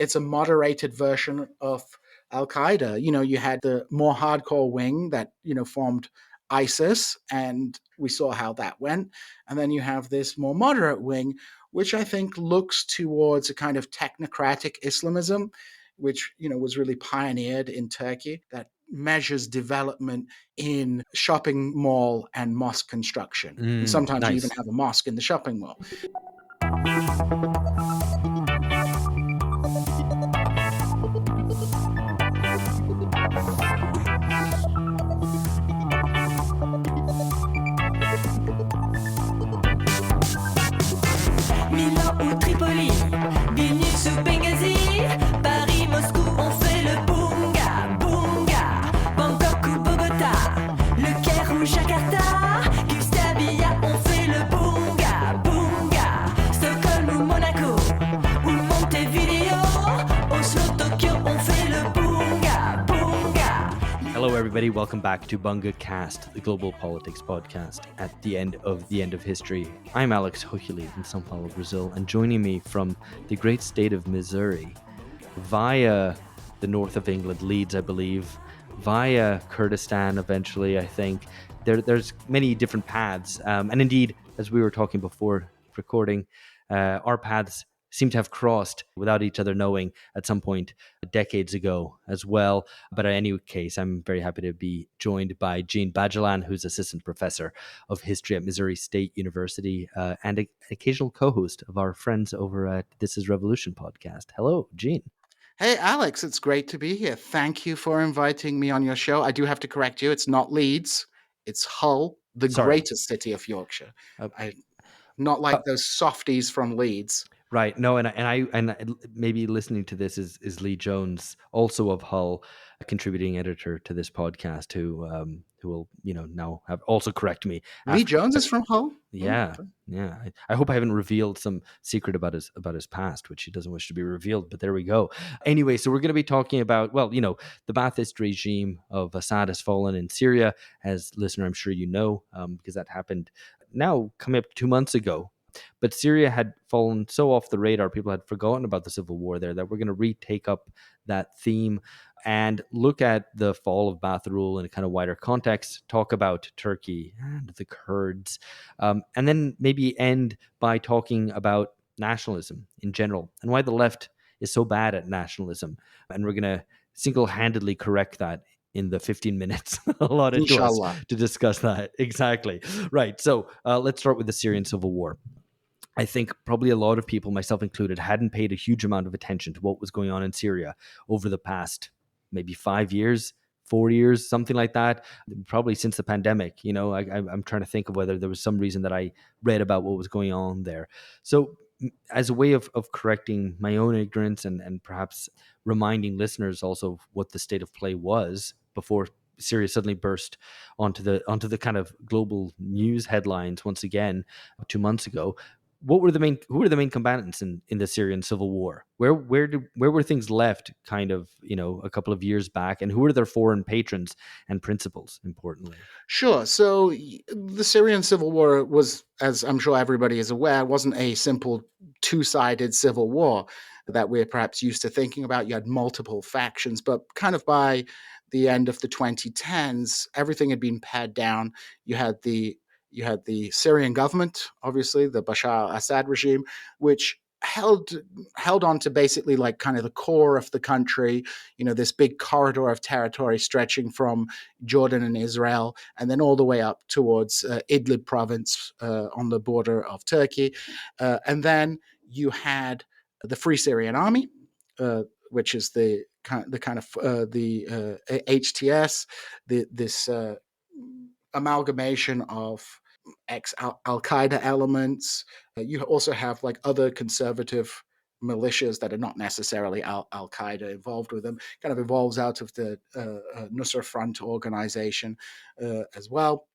it's a moderated version of Al-Qaeda. You had the more hardcore wing that, formed ISIS, and we saw how that went. And then you have this more moderate wing, which I think looks towards a kind of technocratic Islamism, which, was really pioneered in Turkey, that measures development in shopping mall and mosque construction. And sometimes you even Nice. have a mosque in the shopping mall. Milan ou Tripoli, Vilnius ou Benghazi, Paris, Moscou, on fait le boonga, boonga. Bangkok ou Bogota, Le Caire ou Jakarta, Gustavia, on fait le boonga, boonga. Stockholm ou Monaco, ou Montevideo, Oslo, Tokyo, on fait le boonga, boonga. Hello, everybody. Welcome back to Bunga Cast, the global politics podcast at the end of history. I'm Alex Hochuli in São Paulo, Brazil, and joining me from the great state of Missouri, via the north of England, Leeds, I believe, via Kurdistan eventually, I think. There's many different paths. And indeed, as we were talking before recording, our paths seem to have crossed without each other knowing at some point decades ago as well. But in any case, I'm very happy to be joined by Djene Bajalan, who's assistant professor of history at Missouri State University and an occasional co-host of our friends over at This Is Revolution podcast. Hello, Djene. Hey, Alex, it's great to be here. Thank you for inviting me on your show. I do have to correct you. It's not Leeds. It's Hull, the Sorry. greatest city of Yorkshire. Not like those softies from Leeds. Right. No, and maybe listening to this is Lee Jones, also of Hull, a contributing editor to this podcast, who will now have also correct me. Lee Jones is from Hull? Yeah. I hope I haven't revealed some secret about his past, which he doesn't wish to be revealed. But there we go. Anyway, so we're going to be talking about the Ba'athist regime of Assad has fallen in Syria, as listener I'm sure you know, because that happened now coming up 2 months ago. But Syria had fallen so off the radar, people had forgotten about the civil war there, that we're going to retake up that theme and look at the fall of Ba'ath rule in a kind of wider context, talk about Turkey and the Kurds, and then maybe end by talking about nationalism in general and why the left is so bad at nationalism. And we're going to single-handedly correct that in the 15 minutes allotted to us to discuss that. Exactly. Right. So let's start with the Syrian Civil War. I think probably a lot of people, myself included, hadn't paid a huge amount of attention to what was going on in Syria over the past maybe 5 years, 4 years, something like that. Probably since the pandemic. I'm trying to think of whether there was some reason that I read about what was going on there. So as a way of correcting my own ignorance and perhaps reminding listeners also what the state of play was before Syria suddenly burst onto the kind of global news headlines once again 2 months ago. Who were the main combatants in the Syrian Civil War? Where were things left kind of, a couple of years back, and who were their foreign patrons and principals, importantly? Sure. So the Syrian Civil War was, as I'm sure everybody is aware, wasn't a simple two-sided civil war that we're perhaps used to thinking about. You had multiple factions, but kind of by the end of the 2010s, everything had been pared down. You had the Syrian government, obviously, the Bashar al-Assad regime, which held on to basically like kind of the core of the country, this big corridor of territory stretching from Jordan and Israel, and then all the way up towards Idlib province on the border of Turkey. And then you had the Free Syrian Army, which is the HTS, this amalgamation of ex-Al-Qaeda elements. You also have like other conservative militias that are not necessarily Al-Qaeda involved with them. Kind of evolves out of the Nusra Front organization as well.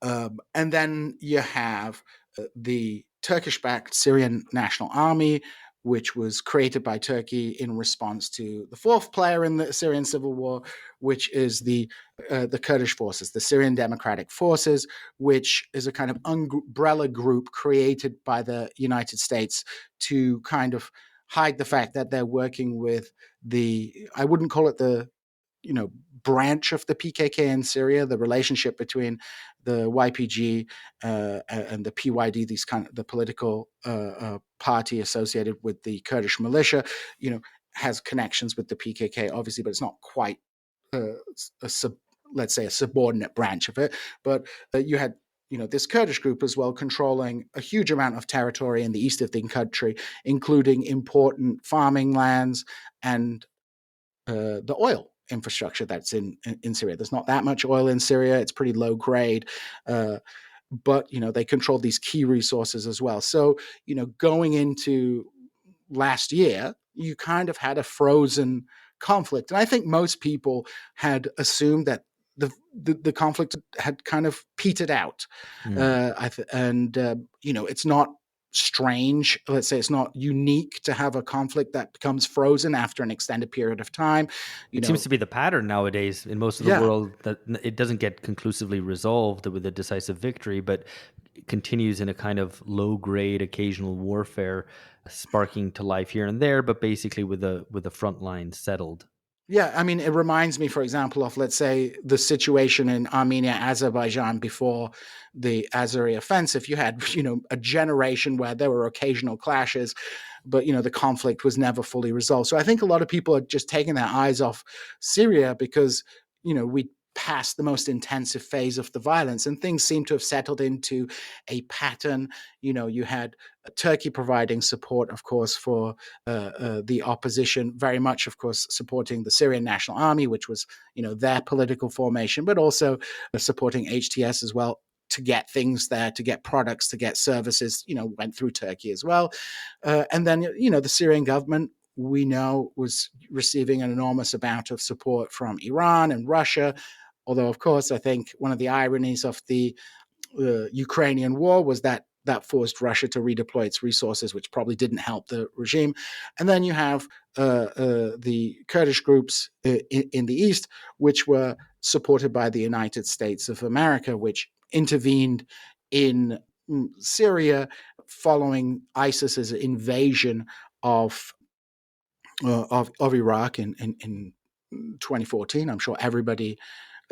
And then you have the Turkish-backed Syrian National Army, which was created by Turkey in response to the fourth player in the Syrian Civil War, which is the Kurdish forces, the Syrian Democratic Forces, which is a kind of umbrella group created by the United States to kind of hide the fact that they're working with I wouldn't call it the branch of the PKK in Syria, the relationship between the YPG and the PYD, the political party associated with the Kurdish militia, has connections with the PKK, obviously, but it's not quite let's say a subordinate branch of it. But you had this Kurdish group as well, controlling a huge amount of territory in the east of the country, including important farming lands and the oil infrastructure that's in Syria. There's not that much oil in Syria. It's pretty low grade. But they control these key resources as well. So, going into last year, you kind of had a frozen conflict. And I think most people had assumed that the conflict had kind of petered out. It's not strange. Let's say it's not unique to have a conflict that becomes frozen after an extended period of time. It seems to be the pattern nowadays in most of the world, that it doesn't get conclusively resolved with a decisive victory, but continues in a kind of low-grade occasional warfare, sparking to life here and there, but basically with the front line settled. Yeah, I mean, it reminds me, for example, of, let's say, the situation in Armenia, Azerbaijan before the Azeri offensive. You had, a generation where there were occasional clashes, but, the conflict was never fully resolved. So I think a lot of people are just taking their eyes off Syria because, we passed the most intensive phase of the violence and things seem to have settled into a pattern. You had Turkey providing support, of course, for the opposition, very much, of course, supporting the Syrian National Army, which was, their political formation, but also supporting HTS as well to get things there, to get products, to get services, went through Turkey as well. And then, the Syrian government, we know, was receiving an enormous amount of support from Iran and Russia. Although, of course, I think one of the ironies of the Ukrainian war was that forced Russia to redeploy its resources, which probably didn't help the regime. And then you have the Kurdish groups in the east, which were supported by the United States of America, which intervened in Syria following ISIS's invasion of Iraq in 2014. I'm sure everybody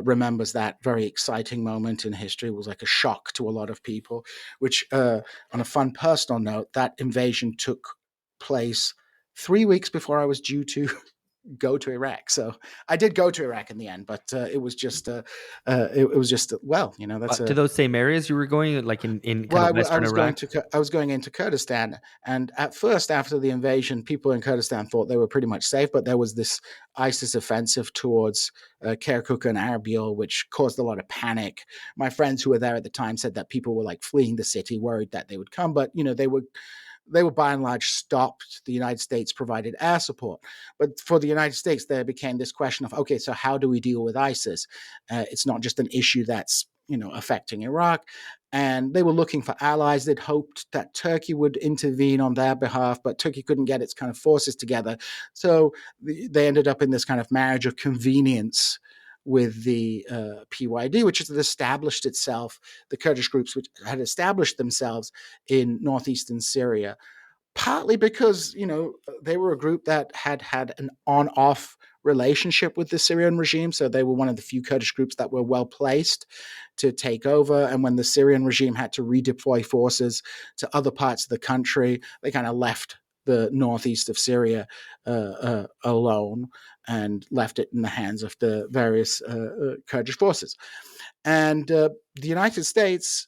remembers that very exciting moment in history. It was like a shock to a lot of people, which on a fun personal note, that invasion took place 3 weeks before I was due to go to Iraq. So I did go to Iraq in the end, but it was just that's to those same areas you were going, like in kind of Western Iraq? I was going into Kurdistan, and at first, after the invasion, people in Kurdistan thought they were pretty much safe, but there was this ISIS offensive towards Kirkuk and Erbil, which caused a lot of panic. My friends who were there at the time said that people were like fleeing the city, worried that they would come, but they were by and large stopped. The United States provided air support. But for the United States, there became this question of, okay, so how do we deal with ISIS? It's not just an issue that's, affecting Iraq. And they were looking for allies. They'd hoped that Turkey would intervene on their behalf, but Turkey couldn't get its kind of forces together. So they ended up in this kind of marriage of convenience with the PYD, which had established itself, the Kurdish groups which had established themselves in northeastern Syria, partly because, they were a group that had an on-off relationship with the Syrian regime. So they were one of the few Kurdish groups that were well placed to take over. And when the Syrian regime had to redeploy forces to other parts of the country, they kind of left the northeast of Syria alone and left it in the hands of the various Kurdish forces. And the United States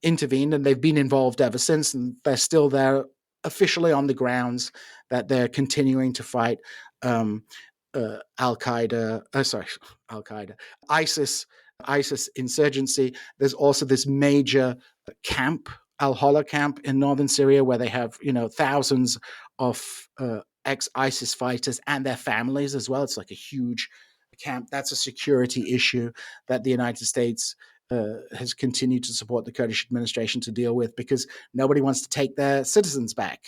intervened, and they've been involved ever since, and they're still there officially on the grounds that they're continuing to fight ISIS insurgency. There's also this major camp, Al-Hola camp in northern Syria, where they have, thousands of ex-ISIS fighters and their families as well. It's like a huge camp. That's a security issue that the United States has continued to support the Kurdish administration to deal with, because nobody wants to take their citizens back.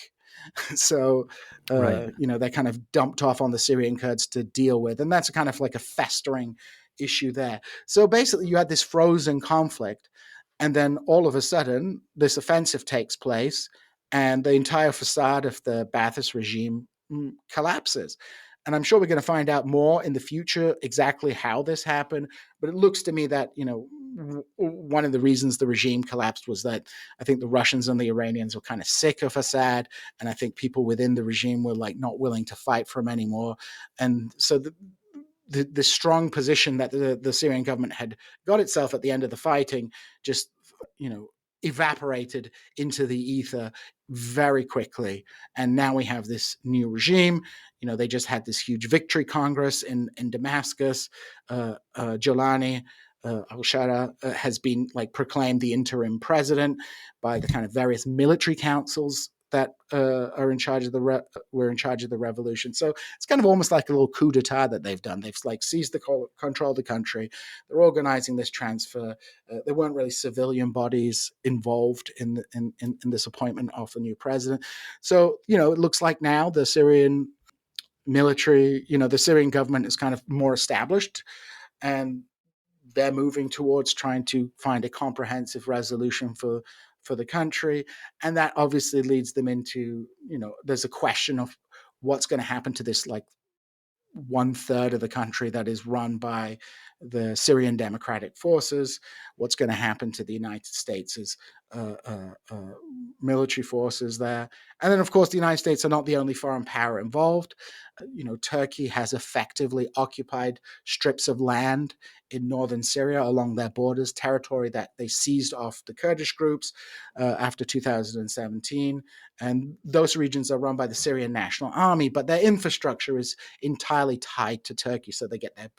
So, Right. they're kind of dumped off on the Syrian Kurds to deal with. And that's kind of like a festering issue there. So basically you had this frozen conflict, and then all of a sudden this offensive takes place, and the entire facade of the Ba'athist regime collapses. And I'm sure we're going to find out more in the future exactly how this happened. But it looks to me that, one of the reasons the regime collapsed was that I think the Russians and the Iranians were kind of sick of Assad. And I think people within the regime were like not willing to fight for him anymore. And so the strong position that the Syrian government had got itself at the end of the fighting just, evaporated into the ether very quickly. And now we have this new regime. They just had this huge victory congress in Damascus. Jolani al-Shara has been like proclaimed the interim president by the kind of various military councils that are in charge of were in charge of the revolution. So it's kind of almost like a little coup d'etat that they've done. They've like seized the control of the country. They're organizing this transfer. There weren't really civilian bodies involved in this appointment of the new president. So it looks like now the Syrian military, the Syrian government is kind of more established, and they're moving towards trying to find a comprehensive resolution for the country. And that obviously leads them into, there's a question of what's going to happen to this like 1/3 of the country that is run by the Syrian Democratic Forces. What's going to happen to the United States' military forces there? And then, of course, the United States are not the only foreign power involved. Turkey has effectively occupied strips of land in northern Syria along their borders, territory that they seized off the Kurdish groups after 2017. And those regions are run by the Syrian National Army, but their infrastructure is entirely tied to Turkey. So they get their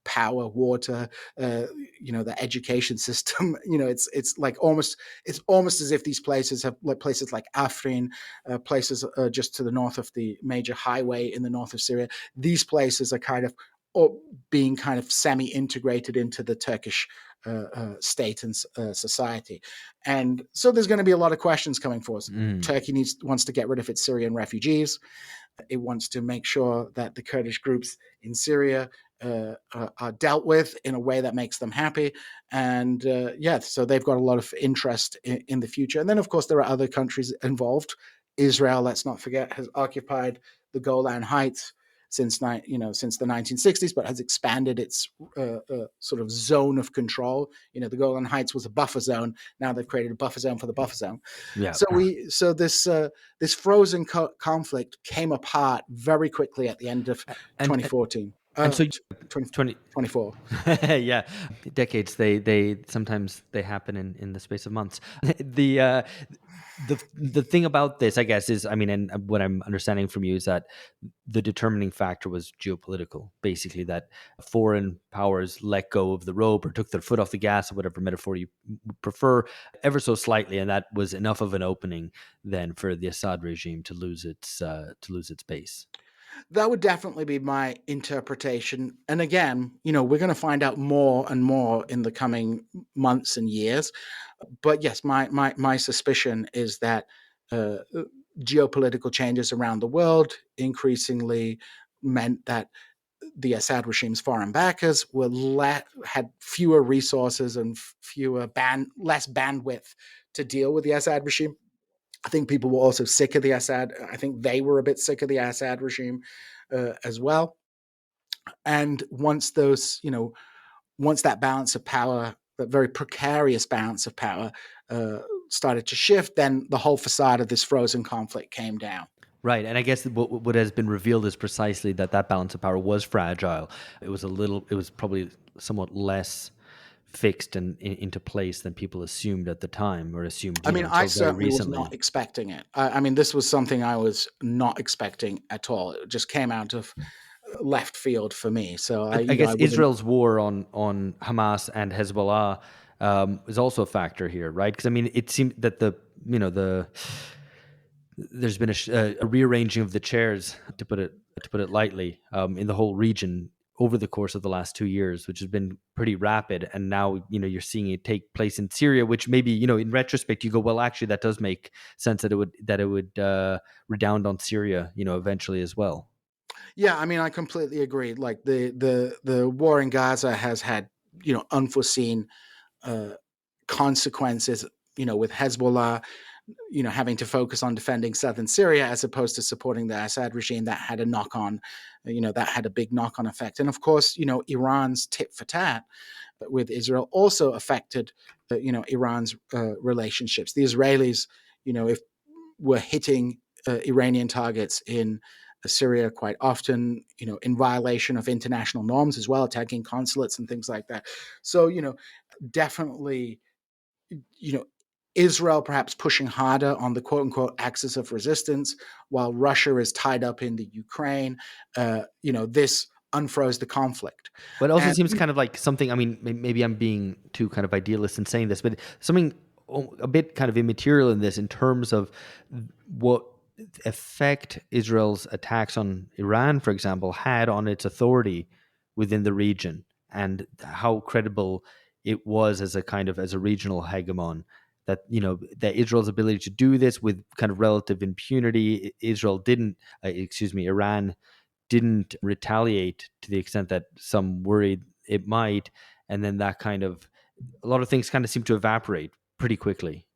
power, water, the education system. It's like almost as if these places have like places like Afrin, places just to the north of the major highway in the north of Syria. These places are kind of being kind of semi-integrated into the Turkish state and society. And so there's going to be a lot of questions coming for us. Turkey wants to get rid of its Syrian refugees. It wants to make sure that the Kurdish groups in Syria are dealt with in a way that makes them happy. And so they've got a lot of interest in the future. And then, of course, there are other countries involved. Israel, let's not forget, has occupied the Golan Heights since the 1960s, but has expanded its sort of zone of control. The Golan Heights was a buffer zone. Now they've created a buffer zone for the buffer zone. Yeah. So this frozen conflict came apart very quickly at the end of 2014. And so 2024. Yeah, decades. They sometimes they happen in the space of months. The thing about this, I guess, is, and what I'm understanding from you is that the determining factor was geopolitical. Basically, that foreign powers let go of the rope or took their foot off the gas, or whatever metaphor you prefer, ever so slightly, and that was enough of an opening then for the Assad regime to lose its base. That would definitely be my interpretation. And again, we're going to find out more and more in the coming months and years. But yes, my suspicion is that geopolitical changes around the world increasingly meant that the Assad regime's foreign backers had fewer resources and less bandwidth to deal with the Assad regime. I think people were also sick of the Assad. I think they were a bit sick of the Assad regime as well. And once that balance of power, that very precarious balance of power, started to shift, then the whole facade of this frozen conflict came down. Right, and I guess what has been revealed is precisely that balance of power was fragile. It was probably somewhat less fixed and into place than people assumed at the time, or assumed. I certainly was not expecting it. This was something I was not expecting at all. It just came out of left field for me. So I guess Israel's war on Hamas and Hezbollah is also a factor here, right? Because it seemed that there's been a rearranging of the chairs, to put it lightly, in the whole region over the course of the last 2 years, which has been pretty rapid. And now, you're seeing it take place in Syria, which maybe, in retrospect, you go, well, actually, that does make sense that it would redound on Syria, eventually as well. Yeah, I completely agree. Like the war in Gaza has had, unforeseen consequences, with Hezbollah having to focus on defending southern Syria as opposed to supporting the Assad regime, that had a that had a big knock-on effect. And of course, Iran's tit for tat with Israel also affected, Iran's relationships. The Israelis, if were hitting Iranian targets in Syria quite often, in violation of international norms as well, attacking consulates and things like that. So, definitely, you know, Israel perhaps pushing harder on the quote unquote axis of resistance, while Russia is tied up in the Ukraine. This unfroze the conflict. But it also And seems kind of like something, I mean, maybe I'm being too kind of idealist in saying this, but something a bit kind of immaterial in this in terms of what effect Israel's attacks on Iran, for example, had on its authority within the region, and how credible it was as a regional hegemon. That Israel's ability to do this with kind of relative impunity. Iran didn't retaliate to the extent that some worried it might, and then that kind of a lot of things kind of seem to evaporate pretty quickly.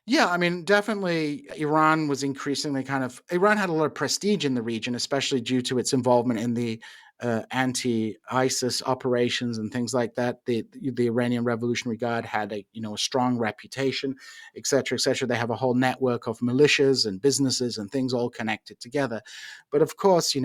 Yeah, I mean, definitely Iran was increasingly Iran had a lot of prestige in the region, especially due to its involvement in the anti-ISIS operations and things like that. The Iranian Revolutionary Guard had a strong reputation, et cetera, et cetera. They have a whole network of militias and businesses and things all connected together. But of course,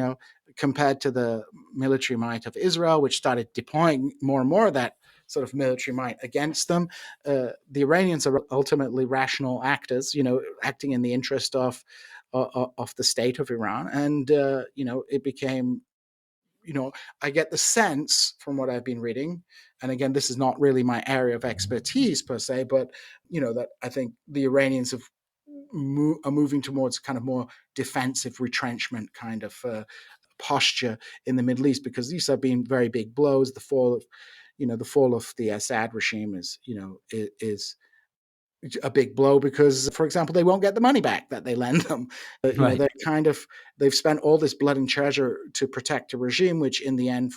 compared to the military might of Israel, which started deploying more and more of that sort of military might against them. The Iranians are ultimately rational actors, acting in the interest of the state of Iran, and it became. I get the sense from what I've been reading, and again, this is not really my area of expertise per se, but that I think the Iranians are moving towards kind of more defensive retrenchment kind of posture in the Middle East, because these have been very big blows. The fall of the Assad regime is a big blow because, for example, they won't get the money back that they lend them. Right. They've spent all this blood and treasure to protect a regime, which in the end,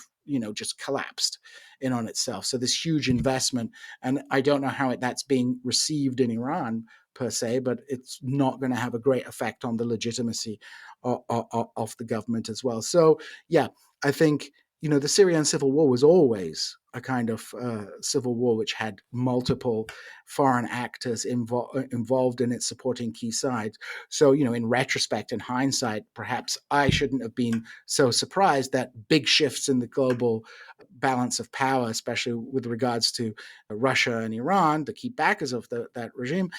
just collapsed in on itself. So this huge investment, and I don't know how that's being received in Iran per se, but it's not going to have a great effect on the legitimacy of the government as well. So yeah, I think the Syrian Civil War was always a kind of civil war which had multiple foreign actors involved in it, supporting key sides. So, in retrospect and hindsight, perhaps I shouldn't have been so surprised that big shifts in the global balance of power, especially with regards to Russia and Iran, the key backers of that regime,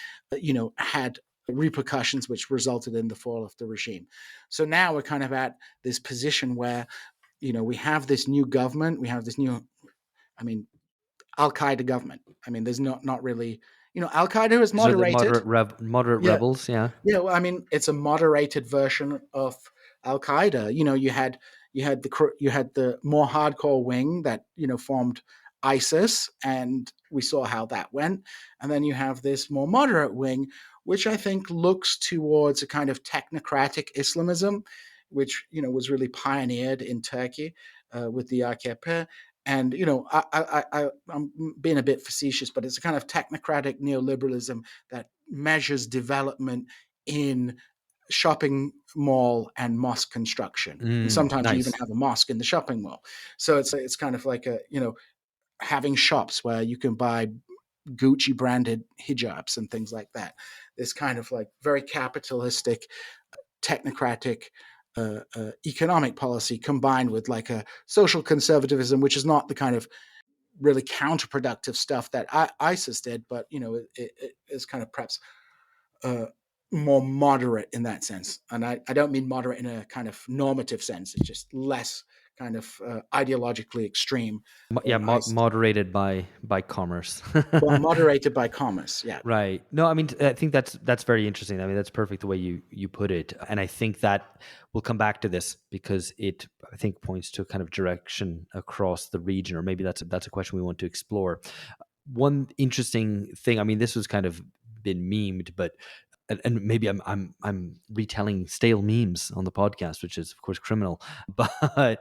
had repercussions which resulted in the fall of the regime. So now we're kind of at this position where we have this new government, we have this new, Al Qaeda government. There's not really, Al Qaeda is These are the moderated. moderate Yeah, rebels, yeah. yeah. Well, it's a moderated version of Al Qaeda. You had the more hardcore wing that formed ISIS, and we saw how that went. And then you have this more moderate wing, which I think looks towards a kind of technocratic Islamism, which was really pioneered in Turkey with the AKP. And I'm being a bit facetious, but it's a kind of technocratic neoliberalism that measures development in shopping mall and mosque construction, and sometimes you even Nice. have a mosque in the shopping mall. So it's kind of like having shops where you can buy Gucci branded hijabs and things like that. This kind of like very capitalistic, technocratic economic policy combined with like a social conservatism, which is not the kind of really counterproductive stuff that ISIS did, but it is kind of perhaps more moderate in that sense. And I don't mean moderate in a kind of normative sense. It's just less kind of ideologically extreme Yeah, than ISIS, moderated by commerce. but moderated by commerce. Yeah. Right. No, I mean, I think that's very interesting. I mean, that's perfect the way you put it, and I think that we'll come back to this because it, I think, points to a kind of direction across the region, or maybe that's a question we want to explore. One interesting thing, I mean, this was kind of been memed, but and maybe I'm retelling stale memes on the podcast, which is of course criminal. But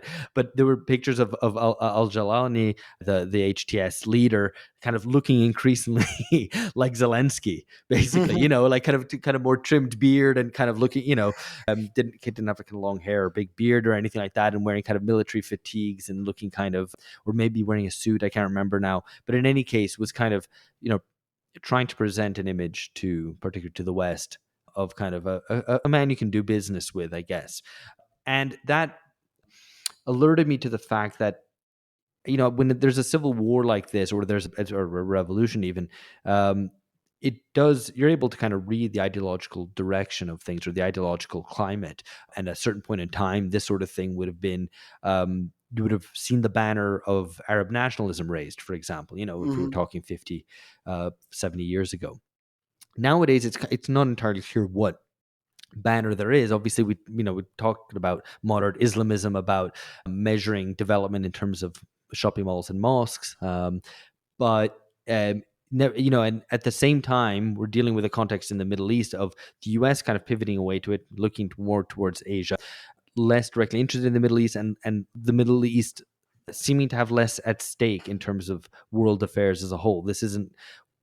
there were pictures of Al Jalani, the HTS leader, kind of looking increasingly like Zelensky, basically. Like kind of more trimmed beard and kind of looking, didn't have a kind of long hair or big beard or anything like that, and wearing kind of military fatigues and looking kind of, or maybe wearing a suit. I can't remember now, but in any case, was kind of trying to present an image particularly to the West, of kind of a man you can do business with, I guess. And that alerted me to the fact that, when there's a civil war like this, or there's or a revolution even, you're able to kind of read the ideological direction of things, or the ideological climate. And at a certain point in time, this sort of thing would have been, you would have seen the banner of Arab nationalism raised, for example, if we were talking 50, 70 years ago. Nowadays, it's not entirely clear what banner there is. Obviously, we talked about moderate Islamism, about measuring development in terms of shopping malls and mosques, but and at the same time, we're dealing with a context in the Middle East of the US kind of pivoting away to it, looking more towards Asia, less directly interested in the Middle East, and the Middle East seeming to have less at stake in terms of world affairs as a whole. This isn't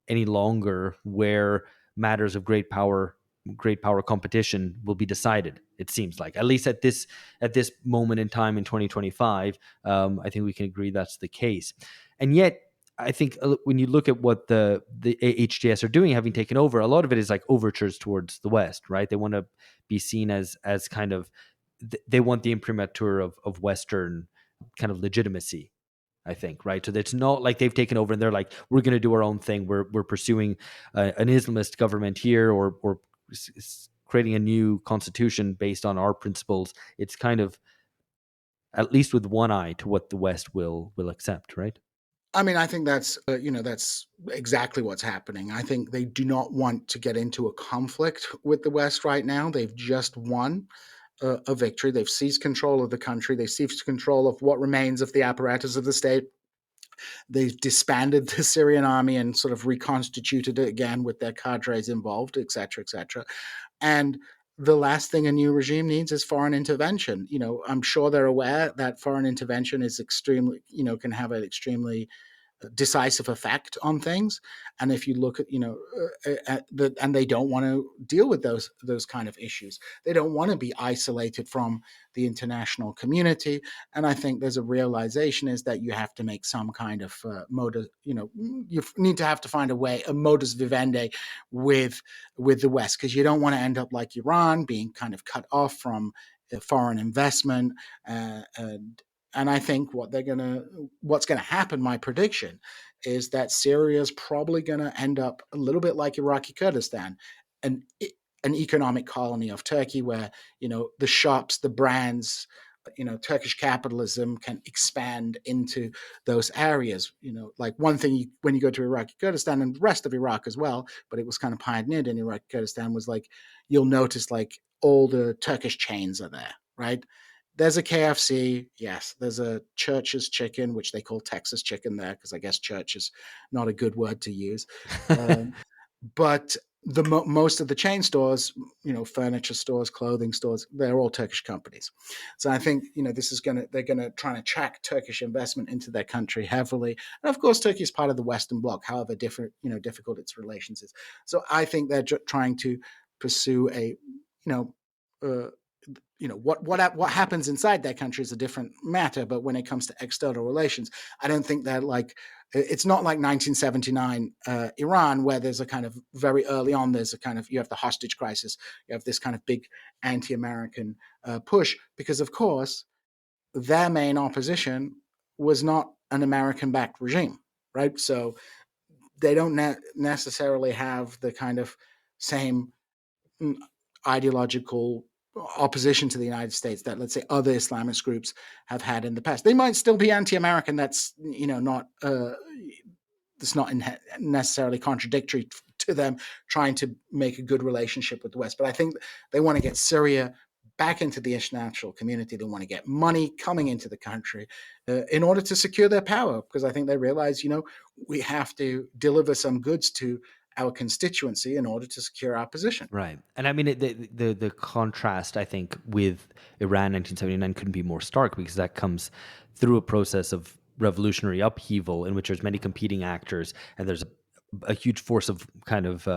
any longer where matters of great power competition will be decided. It seems like, at least at this moment in time in 2025, I think we can agree that's the case. And yet, I think when you look at what the HTS are doing, having taken over, a lot of it is like overtures towards the West, right? They want to be seen as kind of, they want the imprimatur of Western kind of legitimacy, I think, right? So it's not like they've taken over and they're like, we're going to do our own thing. We're pursuing an Islamist government here, or creating a new constitution based on our principles. It's kind of at least with one eye to what the West will accept, right? I mean, I think that's that's exactly what's happening. I think they do not want to get into a conflict with the West right now. They've just won a victory. They've seized control of the country. They seized control of what remains of the apparatus of the state. They've disbanded the Syrian army and sort of reconstituted it again with their cadres involved, et cetera, et cetera. And the last thing a new regime needs is foreign intervention. I'm sure they're aware that foreign intervention is extremely, can have an extremely decisive effect on things. And if you look at, and they don't want to deal with those kind of issues. They don't want to be isolated from the international community. And I think there's a realization is that you have to make some kind of modus, you need to have to find a modus vivendi with the West, because you don't want to end up like Iran, being kind of cut off from foreign investment. And I think what's going to happen, my prediction, is that Syria is probably going to end up a little bit like Iraqi Kurdistan, an economic colony of Turkey, where the shops, the brands, Turkish capitalism can expand into those areas. Like one thing when you go to Iraqi Kurdistan and the rest of Iraq as well, but it was kind of pioneered in Iraqi Kurdistan, was like you'll notice like all the Turkish chains are there, right? There's a KFC, yes. There's a Church's Chicken, which they call Texas Chicken there, because I guess church is not a good word to use. But most of the chain stores, furniture stores, clothing stores, they're all Turkish companies. So I think they're gonna try and attract Turkish investment into their country heavily. And of course, Turkey is part of the Western Bloc, however difficult its relations is. So I think they're trying to pursue a what happens inside that country is a different matter. But when it comes to external relations, I don't think that it's not like 1979 Iran, where there's a kind of very early on, there's a kind of, you have the hostage crisis, you have this kind of big anti-American push, because of course their main opposition was not an American-backed regime, right? So they don't necessarily have the kind of same ideological opposition to the United States that, let's say, other Islamist groups have had in the past. They might still be anti-American. That's not that's not necessarily contradictory to them trying to make a good relationship with the West. But I think they want to get Syria back into the international community. They want to get money coming into the country in order to secure their power, because I think they realize, we have to deliver some goods to our constituency in order to secure our position. Right. And I mean, the contrast, I think, with Iran 1979 couldn't be more stark, because that comes through a process of revolutionary upheaval in which there's many competing actors, and there's a huge force of kind of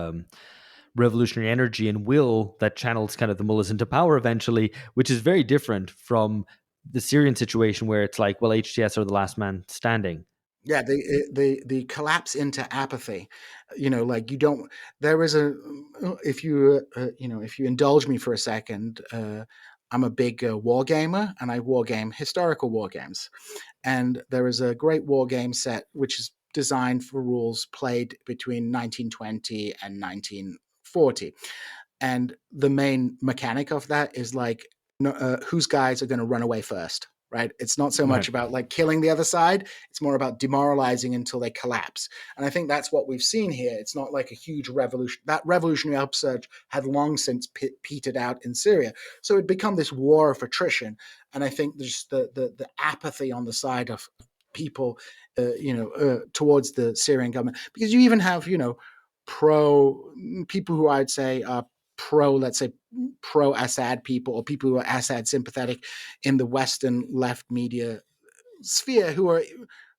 revolutionary energy and will that channels kind of the mullahs into power eventually, which is very different from the Syrian situation, where it's like, well, HTS are the last man standing. Yeah, the collapse into apathy. Like you don't. There is a if you if you indulge me for a second. I'm a big war gamer, and I war game historical war games. And there is a great war game set which is designed for rules played between 1920 and 1940. And the main mechanic of that is like whose guys are going to run away first, right? It's not so much Right. about like killing the other side, it's more about demoralizing until they collapse. And I think that's what we've seen here. It's not like a huge revolution. That revolutionary upsurge had long since petered out in Syria, so it'd become this war of attrition. And I think there's the apathy on the side of people towards the Syrian government, because you even have pro people who I'd say are let's say pro Assad people, or people who are Assad sympathetic in the Western left media sphere, who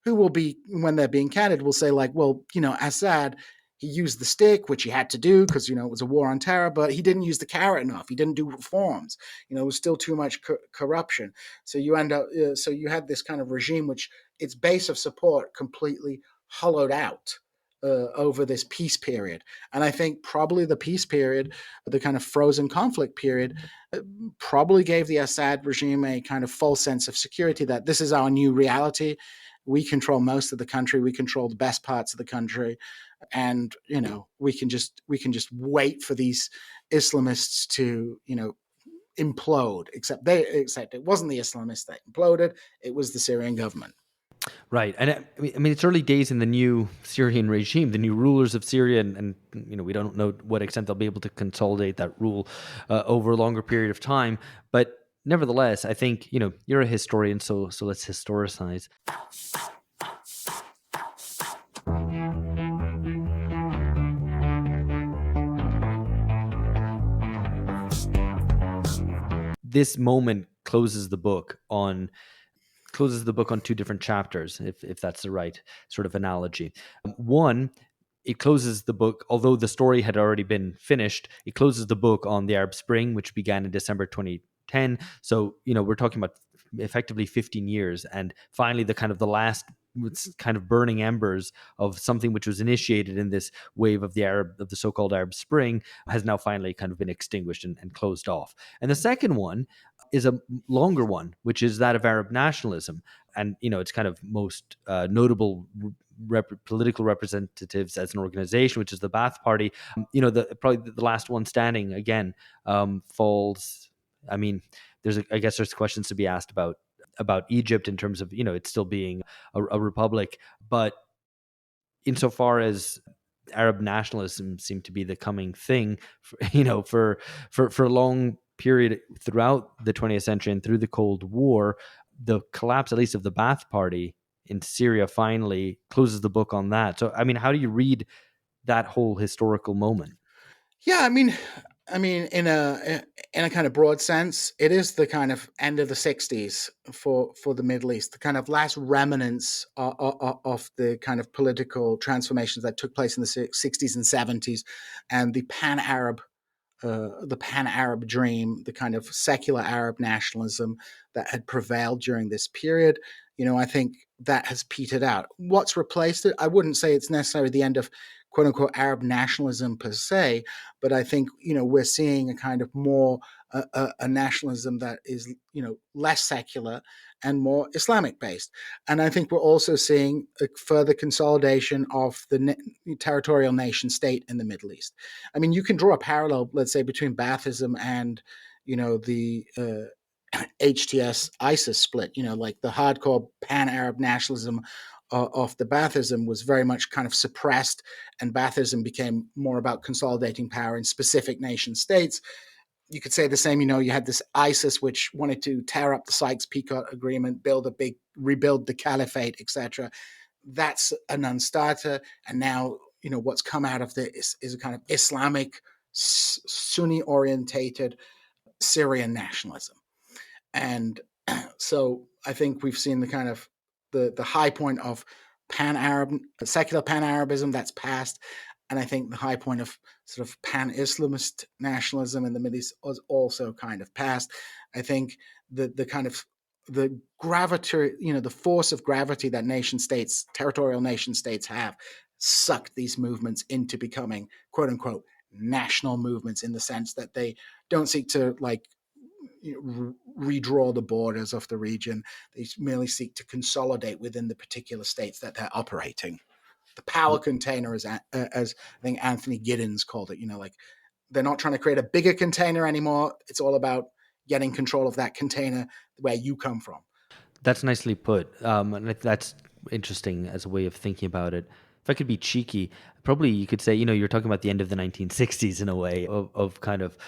will be, when they're being candid, will say like, well, Assad, he used the stick, which he had to do because it was a war on terror, but he didn't use the carrot enough. He didn't do reforms. There was still too much corruption. So you end up, so you had this kind of regime which its base of support completely hollowed out over this peace period. And I think probably the peace period, the kind of frozen conflict period, probably gave the Assad regime a kind of false sense of security, that this is our new reality. We control most of the country. We control the best parts of the country. And, we can just wait for these Islamists to, implode, except it wasn't the Islamists that imploded. It was the Syrian government. Right. And I mean, it's early days in the new Syrian regime, the new rulers of Syria, and we don't know what extent they'll be able to consolidate that rule over a longer period of time. But nevertheless, I think, you're a historian, so let's historicize. This moment closes the book on two different chapters, if that's the right sort of analogy. One, it closes the book, although the story had already been finished, it closes the book on the Arab Spring, which began in December 2010. So, we're talking about effectively 15 years. And finally, the last kind of burning embers of something which was initiated in this wave of the so-called Arab Spring has now finally kind of been extinguished and closed off. And the second one is a longer one, which is that of Arab nationalism. And, it's kind of most notable political representatives as an organization, which is the Ba'ath Party. Probably the last one standing again falls. I mean, I guess there's questions to be asked about Egypt in terms of, it still being a republic. But insofar as Arab nationalism seemed to be the coming thing, for a long period throughout the 20th century and through the Cold War, the collapse, at least of the Ba'ath Party in Syria, finally closes the book on that. So, I mean, how do you read that whole historical moment? Yeah, I mean, in a kind of broad sense, it is the kind of end of the '60s for the Middle East, the kind of last remnants of the kind of political transformations that took place in the '60s and '70s, and the pan-Arab dream, the kind of secular Arab nationalism that had prevailed during this period. I think that has petered out. What's replaced it? I wouldn't say it's necessarily the end of quote unquote Arab nationalism per se, but I think we're seeing a kind of more a nationalism that is less secular and more Islamic based. And I think we're also seeing a further consolidation of the territorial nation state in the Middle East. I mean, you can draw a parallel, let's say, between Baathism and the HTS ISIS split. Like the hardcore pan-Arab nationalism of the Baathism was very much kind of suppressed, and Baathism became more about consolidating power in specific nation states. You could say the same, you had this ISIS, which wanted to tear up the Sykes-Picot Agreement, rebuild the caliphate, etc. That's a non-starter. And now what's come out of this is a kind of Islamic, Sunni orientated Syrian nationalism. And so I think we've seen the kind of the high point of secular pan-Arabism that's passed, and I think the high point of sort of pan-Islamist nationalism in the Middle East was also kind of passed. I think the kind of the gravity, the force of gravity that nation states, territorial nation states have, sucked these movements into becoming quote unquote national movements, in the sense that they don't seek to redraw the borders of the region. They merely seek to consolidate within the particular states that they're operating. The power container, as I think Anthony Giddens called it, like they're not trying to create a bigger container anymore. It's all about getting control of that container where you come from. That's nicely put. And that's interesting as a way of thinking about it. If I could be cheeky, probably you could say, you're talking about the end of the 1960s in a way of kind of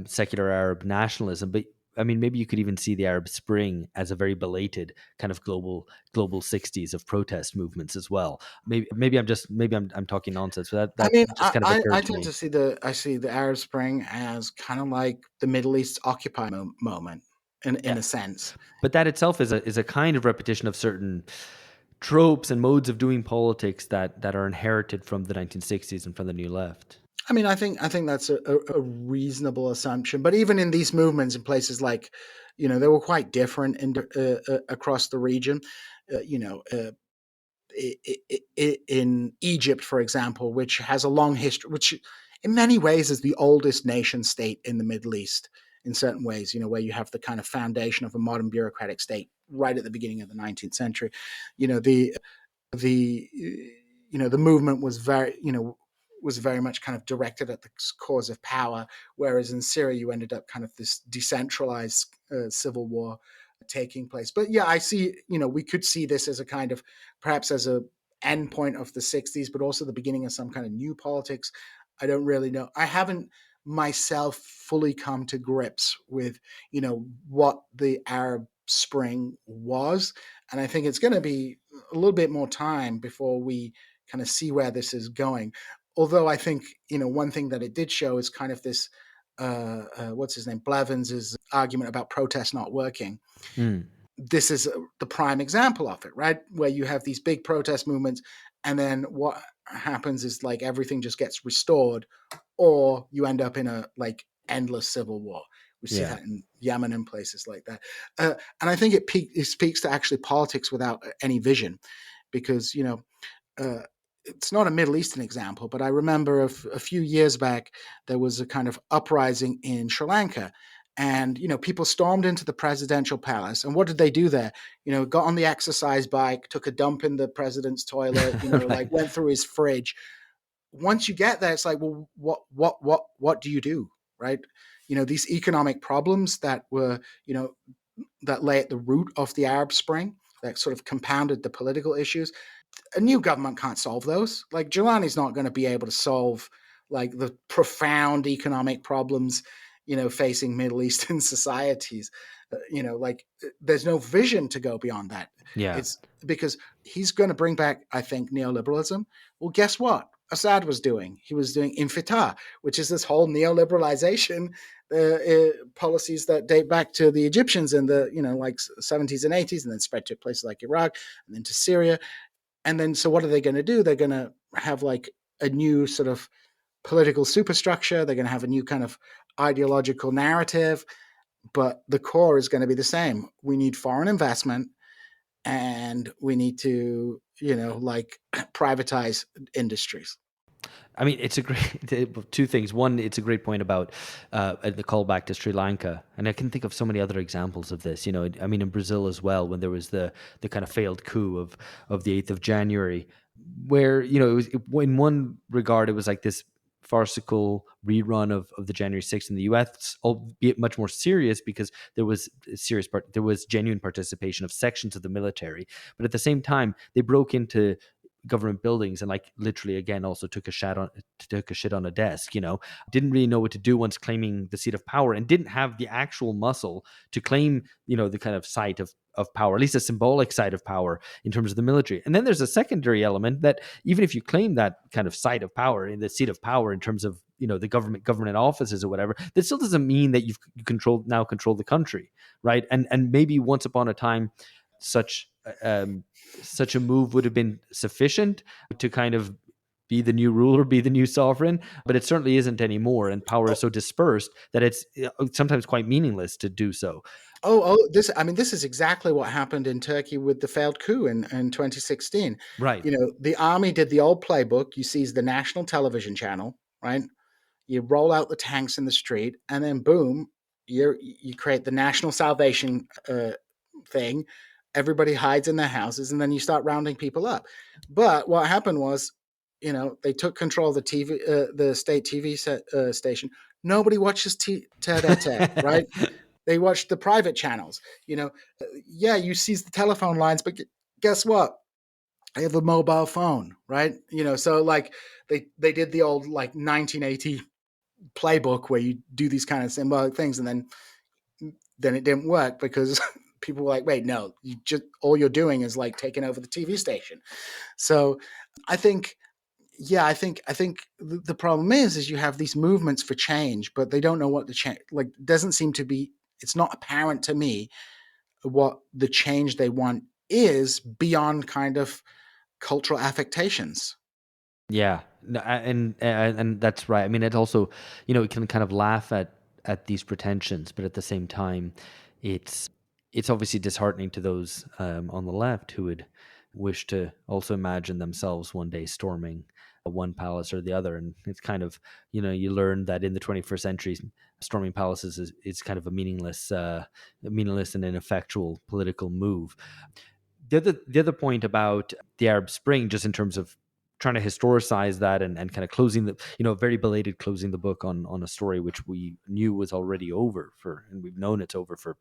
secular Arab nationalism. But I mean, maybe you could even see the Arab Spring as a very belated kind of global 60s of protest movements as well. Maybe I'm talking nonsense, but that just kind of occurred I to tend me. to see the Arab Spring as kind of like the Middle East Occupy moment in a sense. But that itself is a kind of repetition of certain tropes and modes of doing politics that are inherited from the 1960s and from the New Left. I mean, I think that's a reasonable assumption. But even in these movements in places like, they were quite different across the region. In Egypt, for example, which has a long history, which in many ways is the oldest nation state in the Middle East. In certain ways, where you have the kind of foundation of a modern bureaucratic state right at the beginning of the 19th century. The the movement was very much kind of directed at the cause of power, whereas in Syria you ended up kind of this decentralized civil war taking place. But yeah, I see, we could see this as a kind of, perhaps as a end point of the 60s, but also the beginning of some kind of new politics. I don't really know. I haven't myself fully come to grips with, what the Arab Spring was. And I think it's going to be a little bit more time before we kind of see where this is going. Although I think, one thing that it did show is kind of this, what's his name, Blevins' argument about protest not working. Mm. This is the prime example of it, right? Where you have these big protest movements, and then what happens is like everything just gets restored, or you end up in a like endless civil war. We see that in Yemen and places like that. And I think it speaks to actually politics without any vision, because, it's not a Middle Eastern example, but I remember a few years back, there was a kind of uprising in Sri Lanka. And, people stormed into the presidential palace. And what did they do there? Got on the exercise bike, took a dump in the president's toilet, Right. like went through his fridge. Once you get there, it's like, well, what do you do? Right. These economic problems that were, that lay at the root of the Arab Spring, that sort of compounded the political issues. A new government can't solve those. Like Jelani's not going to be able to solve like the profound economic problems, facing Middle Eastern societies. Like there's no vision to go beyond that. Yeah. It's because he's going to bring back, I think, neoliberalism. Well, guess what? Assad was doing. He was doing infitah, which is this whole neoliberalization policies that date back to the Egyptians in the like 70s and 80s, and then spread to places like Iraq and then to Syria. And then, so what are they going to do? They're going to have like a new sort of political superstructure. They're going to have a new kind of ideological narrative, but the core is going to be the same. We need foreign investment, and we need to, like privatize industries. I mean, it's a great two things. One, it's a great point about the callback to Sri Lanka, and I can think of so many other examples of this. I mean, in Brazil as well, when there was the kind of failed coup of the 8th of January, where it was, in one regard it was like this farcical rerun of the January 6th in the US, albeit much more serious because there was there was genuine participation of sections of the military, but at the same time they broke into government buildings and like literally again also took a shit on a desk, didn't really know what to do once claiming the seat of power, and didn't have the actual muscle to claim, the kind of site of power, at least a symbolic site of power in terms of the military. And then there's a secondary element that even if you claim that kind of site of power in the seat of power in terms of, the government offices or whatever, that still doesn't mean that you control the country, right? And maybe once upon a time, such such a move would have been sufficient to kind of be the new ruler, be the new sovereign, but it certainly isn't anymore. And power is so dispersed that it's sometimes quite meaningless to do so. This is exactly what happened in Turkey with the failed coup in 2016. Right. The army did the old playbook. You seize the national television channel, right? You roll out the tanks in the street, and then boom, you create the national salvation thing. Everybody hides in their houses, and then you start rounding people up. But what happened was, they took control of the TV, the state TV station. Nobody watches TRT, right? They watch the private channels. Yeah, you seize the telephone lines, but guess what? I have a mobile phone, right? So like they did the old like 1980 playbook where you do these kind of symbolic things, and then it didn't work because people were like, wait, no, all you're doing is like taking over the TV station. So I think the problem is you have these movements for change, but they don't know what the change, like, doesn't seem to be, it's not apparent to me what the change they want is beyond kind of cultural affectations. Yeah, and that's right. I mean, it also, it can kind of laugh at these pretensions, but at the same time, it's obviously disheartening to those on the left who would wish to also imagine themselves one day storming one palace or the other. And it's kind of, you learn that in the 21st century, storming palaces is kind of a meaningless and ineffectual political move. The other point about the Arab Spring, just in terms of trying to historicize that and kind of closing very belated closing the book on a story which we knew was already over and we've known it's over for,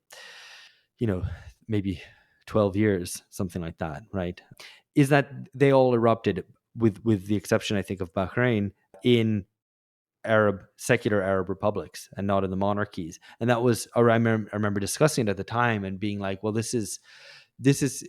maybe 12 years, something like that, right? Is that they all erupted, with the exception, I think, of Bahrain, in secular Arab republics and not in the monarchies. And that was, I remember discussing it at the time and being like, well, this is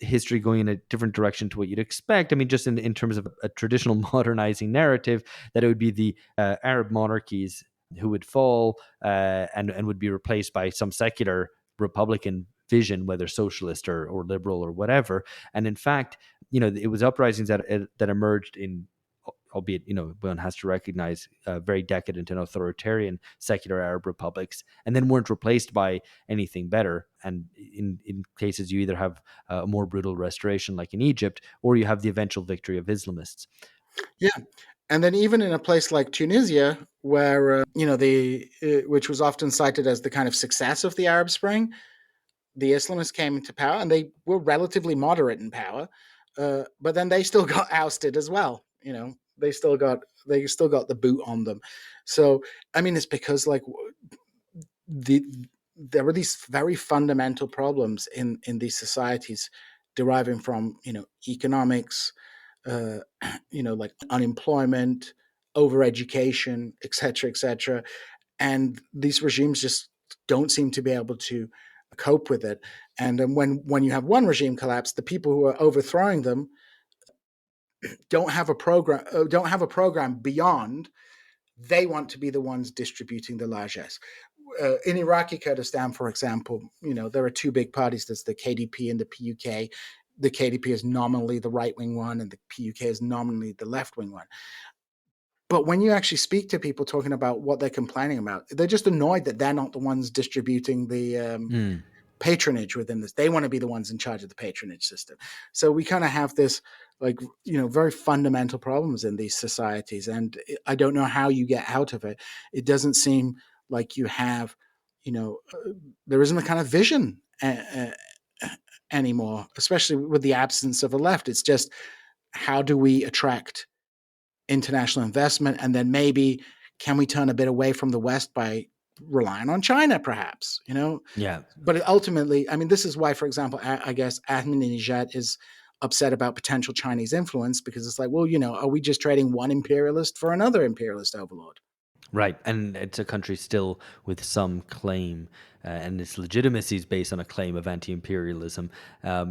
history going in a different direction to what you'd expect. I mean, just in terms of a traditional modernizing narrative, that it would be the Arab monarchies who would fall and would be replaced by some secular republican vision, whether socialist or liberal or whatever. And in fact, it was uprisings that emerged in, albeit, one has to recognize, very decadent and authoritarian secular Arab republics, and then weren't replaced by anything better. And in cases, you either have a more brutal restoration like in Egypt, or you have the eventual victory of Islamists. Yeah. And then even in a place like Tunisia, where, which was often cited as the kind of success of the Arab Spring, the Islamists came into power and they were relatively moderate in power, but then they still got ousted as well. They still got the boot on them. So, I mean, it's because like there were these very fundamental problems in these societies deriving from, economics, like unemployment, overeducation, et cetera. And these regimes just don't seem to be able to cope with it. And then when you have one regime collapse, the people who are overthrowing them don't have a program beyond. They want to be the ones distributing the largesse. In Iraqi Kurdistan, for example, there are two big parties. There's the KDP and the PUK. The KDP is nominally the right-wing one, and the PUK is nominally the left-wing one. But when you actually speak to people talking about what they're complaining about, they're just annoyed that they're not the ones distributing the patronage within this. They want to be the ones in charge of the patronage system. So we kind of have this, like, very fundamental problems in these societies. And I don't know how you get out of it. It doesn't seem like you have, there isn't a kind of vision anymore, especially with the absence of a left. It's just, how do we attract international investment? And then maybe can we turn a bit away from the West by relying on China, perhaps, Yeah. But ultimately, I mean, this is why, for example, I guess Ahmadinejad is upset about potential Chinese influence, because it's like, well, are we just trading one imperialist for another imperialist overlord? Right, and it's a country still with some claim, and its legitimacy is based on a claim of anti-imperialism,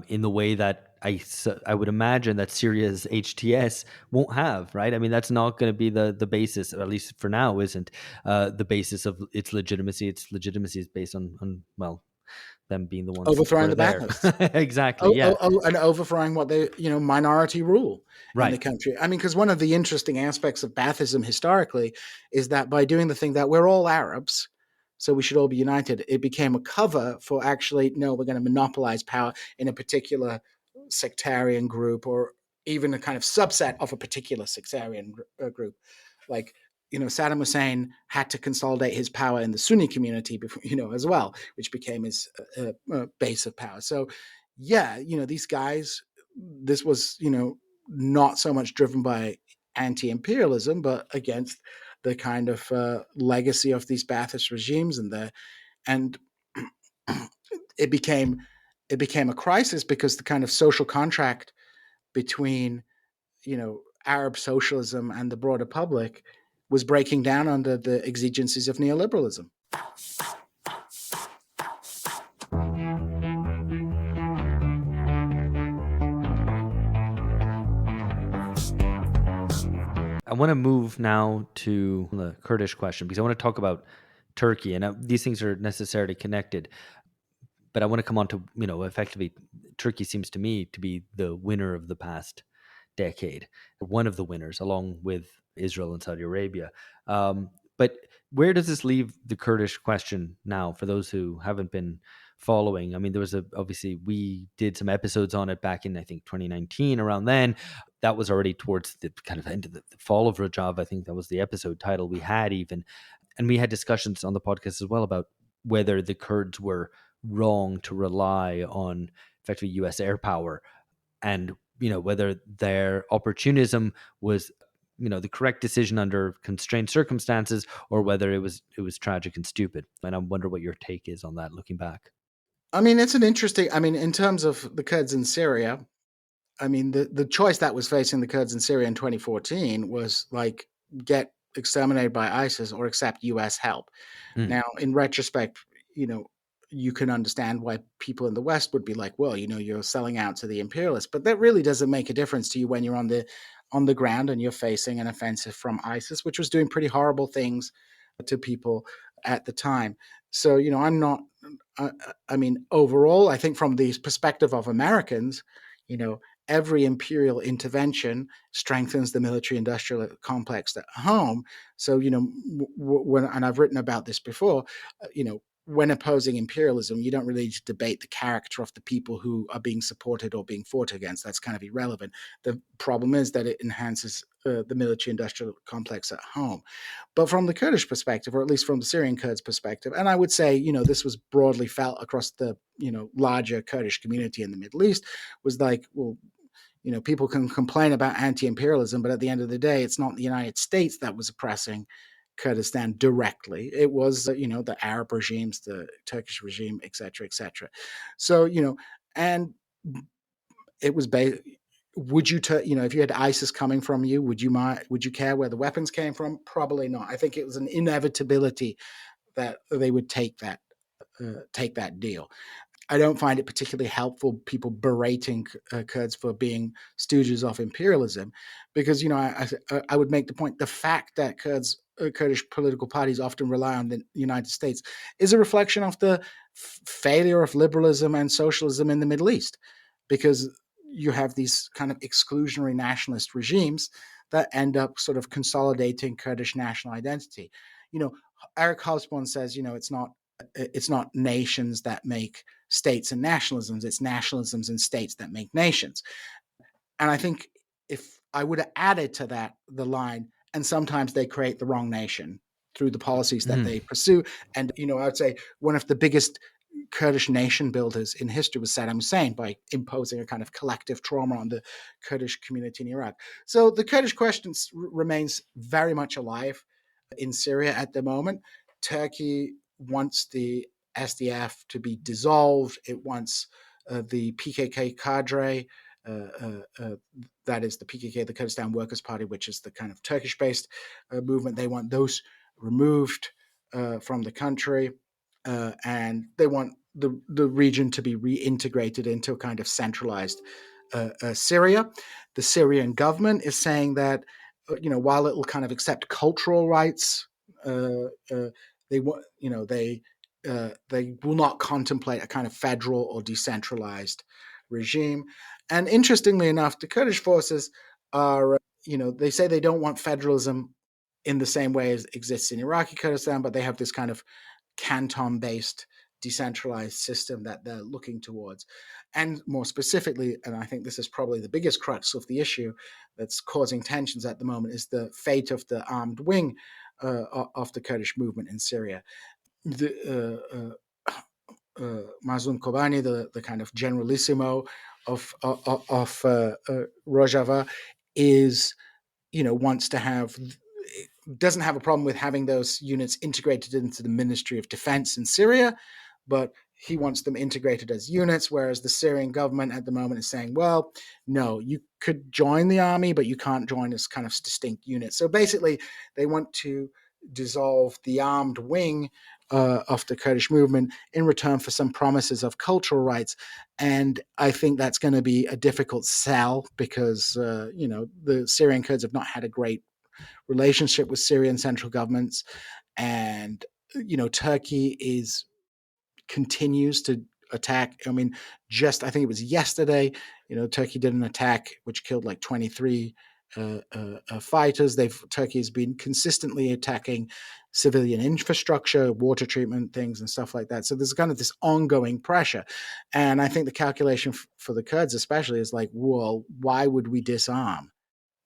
in the way that I would imagine that Syria's HTS won't have. Right, I mean that's not going to be the basis, or at least for now, isn't the basis of its legitimacy. Its legitimacy is based on well, them being the ones who Overthrowing are the there. Baathists. Exactly. Yeah. And overthrowing what they, minority rule in the Right. country. I mean, because one of the interesting aspects of Baathism historically is that by doing the thing that we're all Arabs, so we should all be united, it became a cover for actually, no, we're going to monopolize power in a particular sectarian group, or even a kind of subset of a particular sectarian group. Like, Saddam Hussein had to consolidate his power in the Sunni community before, as well, which became his base of power. So, yeah, these guys, this was, not so much driven by anti-imperialism, but against the kind of legacy of these Ba'athist regimes, and it became a crisis because the kind of social contract between Arab socialism and the broader public was breaking down under the exigencies of neoliberalism. I want to move now to the Kurdish question, because I want to talk about Turkey, and these things are necessarily connected. But I want to come on to, effectively, Turkey seems to me to be the winner of the past decade, one of the winners, along with Israel and Saudi Arabia. But where does this leave the Kurdish question now, for those who haven't been following? I mean, there was obviously, we did some episodes on it back in, I think, 2019, around then. That was already towards the kind of end of the fall of Rajab. I think that was the episode title we had even. And we had discussions on the podcast as well about whether the Kurds were wrong to rely on effectively US air power, and whether their opportunism was the correct decision under constrained circumstances, or whether it was tragic and stupid. And I wonder what your take is on that, looking back. I mean, it's an interesting, in terms of the Kurds in Syria, I mean, the choice that was facing the Kurds in Syria in 2014 was like, get exterminated by ISIS or accept US help. Mm. Now, in retrospect, you can understand why people in the West would be like, well, you're selling out to the imperialists, but that really doesn't make a difference to you when you're on the ground and you're facing an offensive from ISIS, which was doing pretty horrible things to people at the time. So, I'm not, I mean, overall, I think from the perspective of Americans, every imperial intervention strengthens the military industrial complex at home. So, when, and I've written about this before, when opposing imperialism, you don't really need to debate the character of the people who are being supported or being fought against. That's kind of irrelevant. The problem is that it enhances the military industrial complex at home. But from the Kurdish perspective, or at least from the Syrian Kurds perspective, and I would say, this was broadly felt across the, larger Kurdish community in the Middle East, was like, well, people can complain about anti-imperialism, but at the end of the day, it's not the United States that was oppressing Kurdistan directly. It was, the Arab regimes, the Turkish regime, et cetera, et cetera. So, and it was would you, if you had ISIS coming from you, would you care where the weapons came from? Probably not. I think it was an inevitability that they would take that deal. I don't find it particularly helpful, people berating Kurds for being stooges of imperialism, because I would make the point, the fact that Kurdish political parties often rely on the United States is a reflection of the failure of liberalism and socialism in the Middle East, because you have these kind of exclusionary nationalist regimes that end up sort of consolidating Kurdish national identity. Eric Hobsbawm says, it's not nations that make states and nationalisms, it's nationalisms and states that make nations. And I think if I would have added to that the line, and sometimes they create the wrong nation through the policies that they pursue. And, I would say one of the biggest Kurdish nation builders in history was Saddam Hussein, by imposing a kind of collective trauma on the Kurdish community in Iraq. So the Kurdish question remains very much alive in Syria at the moment. Turkey wants the SDF to be dissolved. It wants the PKK cadre that is the PKK, the Kurdistan Workers' Party, which is the kind of Turkish-based movement. They want those removed from the country, and they want the region to be reintegrated into a kind of centralized Syria. The Syrian government is saying that while it will kind of accept cultural rights, they want they will not contemplate a kind of federal or decentralized regime. And interestingly enough, the Kurdish forces are, they say they don't want federalism in the same way as exists in Iraqi Kurdistan, but they have this kind of canton-based decentralized system that they're looking towards. And more specifically, and I think this is probably the biggest crux of the issue that's causing tensions at the moment, is the fate of the armed wing of the Kurdish movement in Syria. Mazlum Kobani, the kind of generalissimo of Rojava, is wants to have, doesn't have a problem with having those units integrated into the Ministry of Defense in Syria, but he wants them integrated as units, whereas the Syrian government at the moment is saying, well, no, you could join the army, but you can't join as kind of distinct units. So basically, they want to dissolve the armed wing of the Kurdish movement in return for some promises of cultural rights. And I think that's going to be a difficult sell because, the Syrian Kurds have not had a great relationship with Syrian central governments. And, Turkey continues to attack. I mean, I think it was yesterday, Turkey did an attack which killed like 23 fighters. Turkey has been consistently attacking civilian infrastructure, water treatment things, and stuff like that. So there's kind of this ongoing pressure, and I think the calculation for the Kurds, especially, is like, well, why would we disarm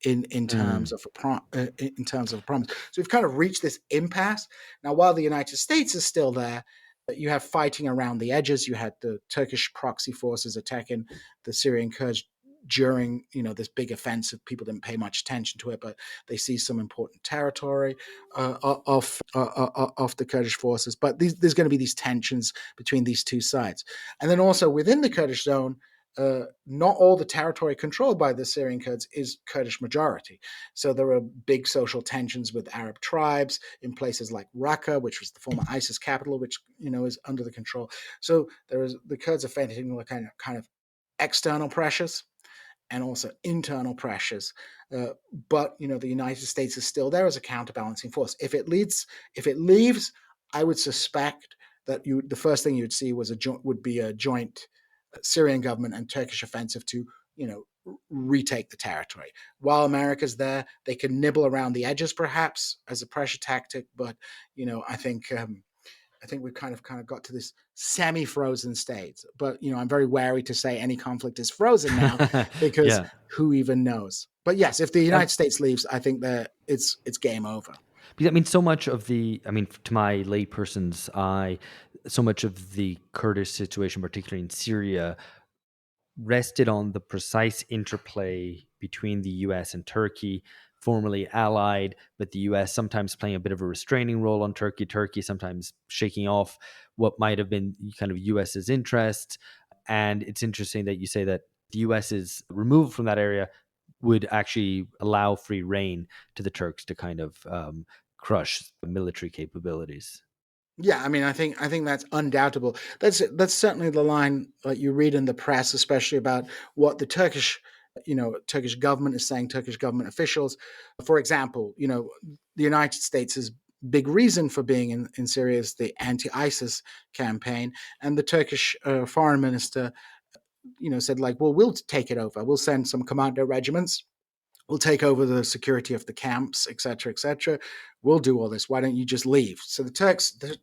in terms of in terms of a promise? So we've kind of reached this impasse now. While the United States is still there, you have fighting around the edges. You had the Turkish proxy forces attacking the Syrian Kurds during this big offensive. People didn't pay much attention to it, but they see some important territory of the Kurdish forces. But there's going to be these tensions between these two sides, and then also within the Kurdish zone. Not all the territory controlled by the Syrian Kurds is Kurdish majority. So there are big social tensions with Arab tribes in places like Raqqa, which was the former ISIS capital, which is under the control. So the Kurds are facing kind of external pressures and also internal pressures. But the United States is still there as a counterbalancing force. If it leaves, I would suspect that the first thing you'd see would be a joint Syrian government and Turkish offensive to, retake the territory. While America's there, they can nibble around the edges, perhaps, as a pressure tactic. But, I think we've kind of got to this semi-frozen state. But, I'm very wary to say any conflict is frozen now because Yeah. who even knows? But yes, if the United States leaves, I think that it's game over. Because so much of to my layperson's eye, so much of the Kurdish situation, particularly in Syria, rested on the precise interplay between the US and Turkey, formerly allied, but the US sometimes playing a bit of a restraining role on Turkey sometimes shaking off what might have been kind of US's interests. And it's interesting that you say that the US's removal from that area would actually allow free reign to the Turks to kind of crush military capabilities. Yeah, I think that's undoubtable. That's certainly the line that you read in the press, especially about what the Turkish government is saying, Turkish government officials. For example, the United States' big reason for being in Syria is the anti-ISIS campaign, and the Turkish foreign minister, said like, well, we'll take it over. We'll send some commando regiments. We'll take over the security of the camps, et cetera, et cetera. We'll do all this. Why don't you just leave? So the Turks, the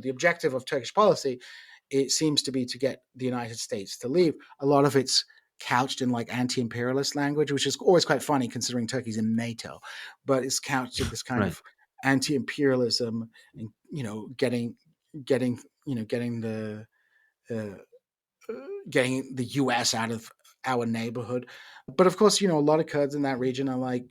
objective of Turkish policy, it seems to be to get the United States to leave. A lot of it's couched in like anti-imperialist language, which is always quite funny considering Turkey's in NATO, but it's couched in this kind of anti-imperialism and getting the getting the U.S. out of our neighborhood. But of course, a lot of Kurds in that region are like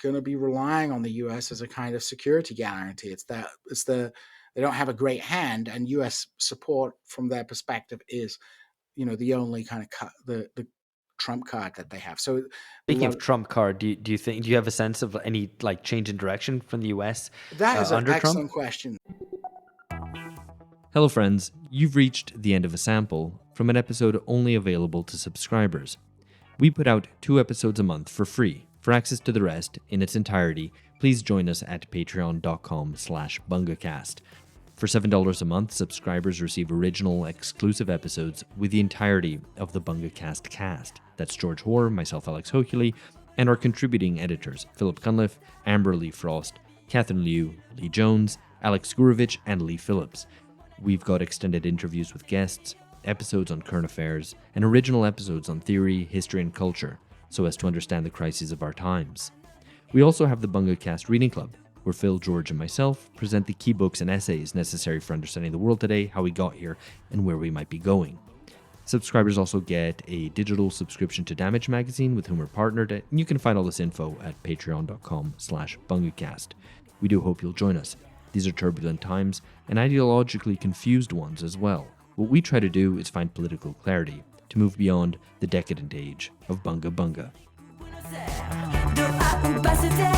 going to be relying on the U.S. as a kind of security guarantee. They don't have a great hand, and U.S. support from their perspective is, the only kind of trump card that they have. So Speaking of trump card, do you have a sense of any like change in direction from the US that is an under excellent Trump? question. Hello friends, you've reached the end of a sample from an episode only available to subscribers. We put out 2 episodes a month for free. For access to the rest in its entirety, please join us at patreon.com/bungacast. For $7 a month, subscribers receive original, exclusive episodes with the entirety of the BungaCast cast. That's George Hoare, myself Alex Hochuli, and our contributing editors, Philip Cunliffe, Amber Lee Frost, Catherine Liu, Lee Jones, Alex Gurevich, and Lee Phillips. We've got extended interviews with guests, episodes on current affairs, and original episodes on theory, history, and culture, so as to understand the crises of our times. We also have the BungaCast Reading Club, where Phil, George, and myself present the key books and essays necessary for understanding the world today, how we got here, and where we might be going. Subscribers also get a digital subscription to Damage Magazine, with whom we're partnered, and you can find all this info at patreon.com/bungacast. We do hope you'll join us. These are turbulent times, and ideologically confused ones as well. What we try to do is find political clarity, to move beyond the decadent age of Bunga Bunga. De A ou pas se taire.